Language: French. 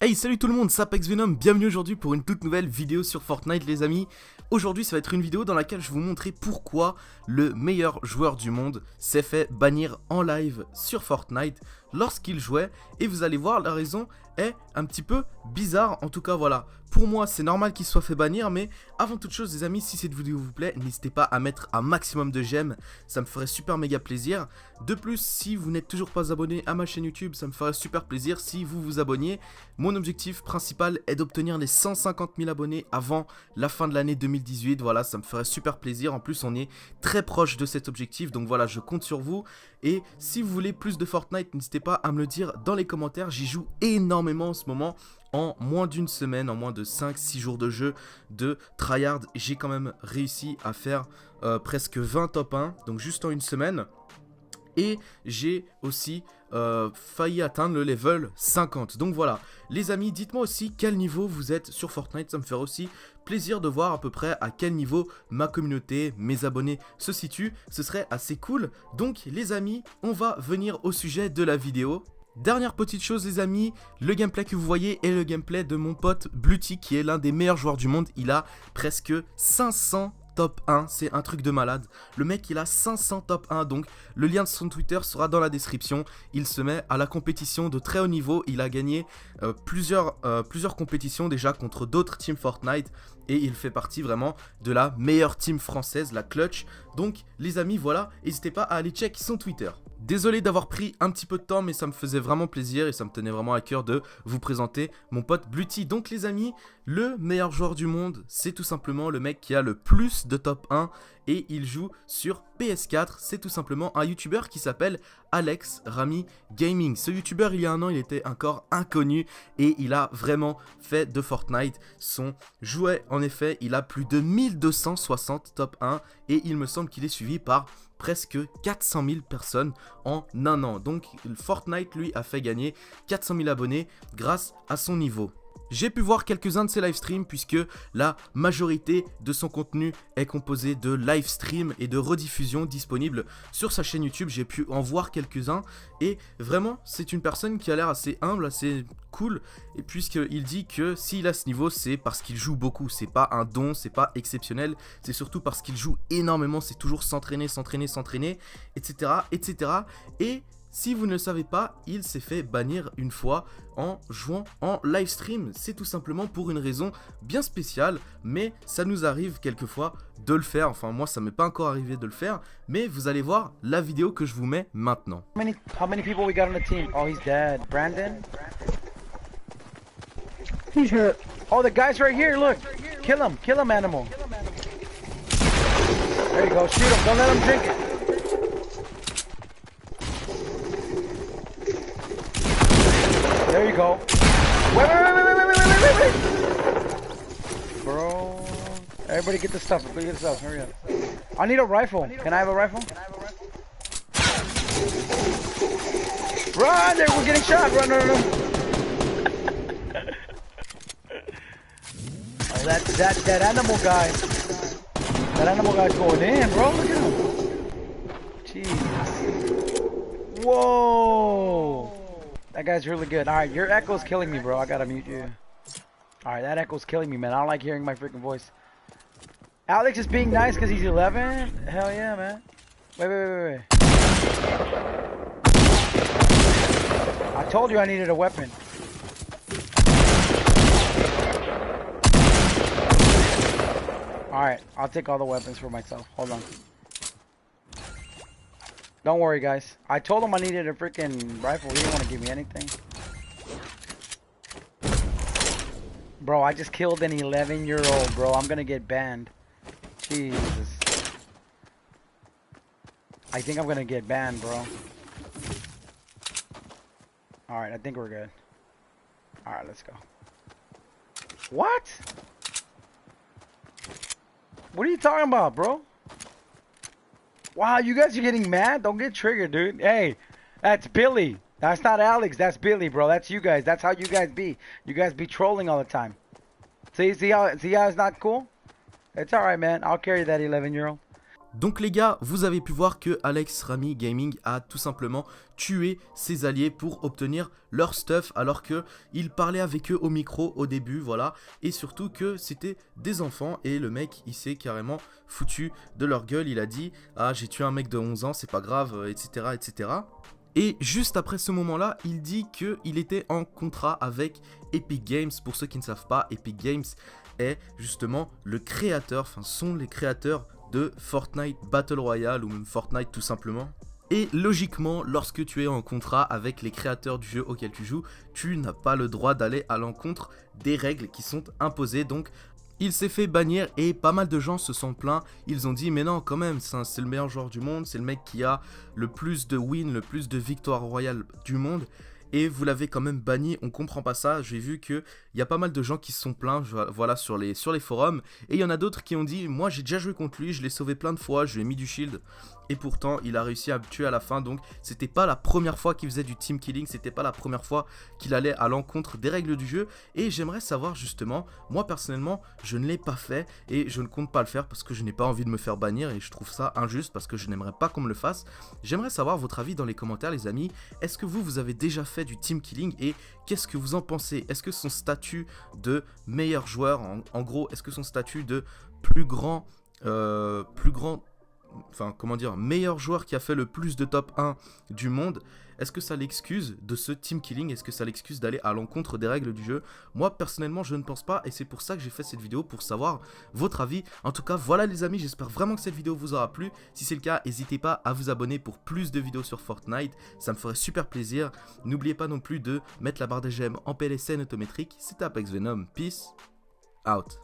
Hey, salut tout le monde, c'est Apex Venom, bienvenue aujourd'hui pour une toute nouvelle vidéo sur Fortnite les amis. Aujourd'hui ça va être une vidéo dans laquelle je vais vous montrer pourquoi le meilleur joueur du monde s'est fait bannir en live sur Fortnite lorsqu'il jouait. Et vous allez voir, la raison est un petit peu bizarre, en tout cas voilà. Pour moi c'est normal qu'il soit fait bannir, mais avant toute chose les amis, si cette vidéo vous plaît, n'hésitez pas à mettre un maximum de j'aime, ça me ferait super méga plaisir. De plus, si vous n'êtes toujours pas abonné à ma chaîne YouTube, ça me ferait super plaisir si vous vous abonniez. Mon objectif principal est d'obtenir les 150 000 abonnés avant la fin de l'année 2018. Voilà, ça me ferait super plaisir. En plus, on est très proche de cet objectif. Donc voilà, je compte sur vous. Et si vous voulez plus de Fortnite, n'hésitez pas à me le dire dans les commentaires. J'y joue énormément en ce moment. En moins d'une semaine, en moins de 5-6 jours de jeu de tryhard, j'ai quand même réussi à faire presque 20 top 1. Donc juste en une semaine. Et j'ai aussi failli atteindre le level 50. Donc voilà, les amis, dites-moi aussi quel niveau vous êtes sur Fortnite. Ça me ferait aussi plaisir de voir à peu près à quel niveau ma communauté, mes abonnés se situent. Ce serait assez cool. Donc les amis, on va venir au sujet de la vidéo. Dernière petite chose les amis, le gameplay que vous voyez est le gameplay de mon pote Bluty qui est l'un des meilleurs joueurs du monde. Il a presque 500 top 1, c'est un truc de malade. Le mec il a 500 top 1, donc le lien de son Twitter sera dans la description. Il se met à la compétition de très haut niveau. Il a gagné plusieurs compétitions déjà contre d'autres teams Fortnite. Et il fait partie vraiment de la meilleure team française, la Clutch. Donc les amis, voilà, n'hésitez pas à aller check son Twitter. Désolé d'avoir pris un petit peu de temps, mais ça me faisait vraiment plaisir et ça me tenait vraiment à cœur de vous présenter mon pote Bluty. Donc les amis, le meilleur joueur du monde, c'est tout simplement le mec qui a le plus de top 1 et il joue sur PS4. C'est tout simplement un YouTuber qui s'appelle Alex Rami Gaming. Ce YouTuber, il y a un an, il était encore inconnu et il a vraiment fait de Fortnite son jouet. En effet, il a plus de 1260 top 1 et il me semble qu'il est suivi par presque 400 000 personnes en un an. Donc Fortnite lui a fait gagner 400 000 abonnés grâce à son niveau. J'ai pu voir quelques-uns de ses live streams puisque la majorité de son contenu est composé de live streams et de rediffusions disponibles sur sa chaîne YouTube. J'ai pu en voir quelques-uns et vraiment c'est une personne qui a l'air assez humble, assez cool, et puisqu'il dit que s'il a ce niveau c'est parce qu'il joue beaucoup, c'est pas un don, c'est pas exceptionnel, c'est surtout parce qu'il joue énormément, c'est toujours s'entraîner, etc. Et si vous ne le savez pas, il s'est fait bannir une fois en jouant en live stream. C'est tout simplement pour une raison bien spéciale, mais ça nous arrive quelquefois de le faire. Enfin, moi, ça m'est pas encore arrivé de le faire, mais vous allez voir la vidéo que je vous mets maintenant. How many people we got on the team? Oh, he's dead. Brandon? He's hurt. Oh, the guy's right here, look. Kill him, animal. There you go, shoot him, don't let him drink it. There you go. Wait. Bro. Everybody get the stuff, hurry up. I need a rifle. Can I have a rifle? Run! We're getting shot! Run! Oh, that animal guy. That animal guy's going in, bro. Look at him. Jesus. Whoa! That guy's really good. Alright, your echo's killing me, bro. I gotta mute you. Alright, that echo's killing me, man. I don't like hearing my freaking voice. Alex is being nice because he's 11? Hell yeah, man. Wait. I told you I needed a weapon. Alright, I'll take all the weapons for myself. Hold on. Don't worry, guys. I told him I needed a freaking rifle. He didn't want to give me anything. Bro, I just killed an 11-year-old, bro. I'm gonna get banned. Jesus. I think I'm gonna get banned, bro. Alright, I think we're good. Alright, let's go. What? What are you talking about, bro? Wow, you guys are getting mad? Don't get triggered, dude. Hey, that's Billy. That's not Alex. That's Billy, bro. That's you guys. That's how you guys be. You guys be trolling all the time. See how it's not cool? It's alright, man. I'll carry that 11-year-old. Donc les gars, vous avez pu voir que Alex Ramy Gaming a tout simplement tué ses alliés pour obtenir leur stuff alors que il parlait avec eux au micro au début, voilà, et surtout que c'était des enfants et le mec il s'est carrément foutu de leur gueule, il a dit « Ah j'ai tué un mec de 11 ans, c'est pas grave, etc. etc. » Et juste après ce moment-là, il dit qu'il était en contrat avec Epic Games. Pour ceux qui ne savent pas, Epic Games est justement le créateur, enfin sont les créateurs de Fortnite Battle Royale ou même Fortnite tout simplement. Et logiquement, lorsque tu es en contrat avec les créateurs du jeu auquel tu joues, tu n'as pas le droit d'aller à l'encontre des règles qui sont imposées. Donc il s'est fait bannir et pas mal de gens se sont plaints. Ils ont dit mais non quand même, c'est le meilleur joueur du monde, c'est le mec qui a le plus de wins, le plus de victoires royales du monde. Et vous l'avez quand même banni, on comprend pas ça. J'ai vu qu'il y a pas mal de gens qui se sont plaints, voilà, sur les forums. Et il y en a d'autres qui ont dit, moi j'ai déjà joué contre lui, je l'ai sauvé plein de fois, je lui ai mis du shield. Et pourtant, il a réussi à me tuer à la fin. Donc, c'était pas la première fois qu'il faisait du team killing. C'était pas la première fois qu'il allait à l'encontre des règles du jeu. Et j'aimerais savoir justement, moi personnellement, je ne l'ai pas fait. Et je ne compte pas le faire parce que je n'ai pas envie de me faire bannir. Et je trouve ça injuste parce que je n'aimerais pas qu'on me le fasse. J'aimerais savoir votre avis dans les commentaires, les amis. Est-ce que vous avez déjà fait du team killing et qu'est-ce que vous en pensez? Est-ce que son statut de meilleur joueur, en gros, est-ce que son statut de meilleur joueur qui a fait le plus de top 1 du monde, est-ce que ça l'excuse de ce team killing? Est-ce que ça l'excuse d'aller à l'encontre des règles du jeu? Moi personnellement je ne pense pas et c'est pour ça que j'ai fait cette vidéo, pour savoir votre avis. En tout cas voilà les amis, j'espère vraiment que cette vidéo vous aura plu. Si c'est le cas, n'hésitez pas à vous abonner pour plus de vidéos sur Fortnite, ça me ferait super plaisir. N'oubliez pas non plus de mettre la barre des j'aime en PLSN autométrique. C'était Apex Venom, peace out.